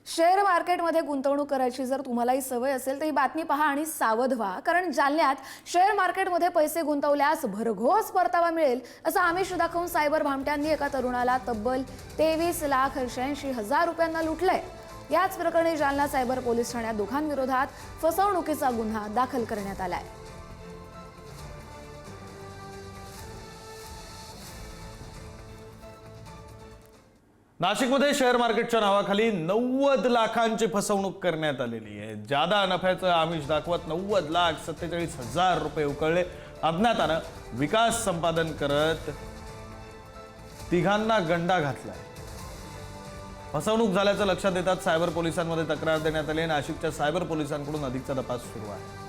Share मार्केटमध्ये गुंतवणूक करायची जर तुम्हालाही सवय असेल तर ही बातमी पहा आणि सावध व्हा, कारण जालन्यात शेअर मार्केटमध्ये पैसे गुंतवल्यास भरघोस परतावा मिळेल असं आमिष दाखवून सायबर भामट्यांनी एका तरुणाला तब्बल 23,86,000 रुपयांना लुटलंय। याच प्रकरणी जालना सायबर पोलीस ठाण्यात दोघांविरोधात फसवणुकीचा गुन्हा दाखल करण्यात आलाय। नाशिकमध्ये शेअर मार्केटच्या नावाखाली 90 लाखांची फसवणूक करण्यात आलेली आहे। जादा नफ्याचं आमिष दाखवत 90,47,000 रुपये उकळले। अज्ञातानं विकास संपादन करत तिघांना गंडा घातलाय। फसवणूक झाल्याचं लक्षात येतात सायबर पोलिसांमध्ये तक्रार देण्यात आली। नाशिकच्या सायबर पोलिसांकडून अधिकचा तपास सुरू आहे।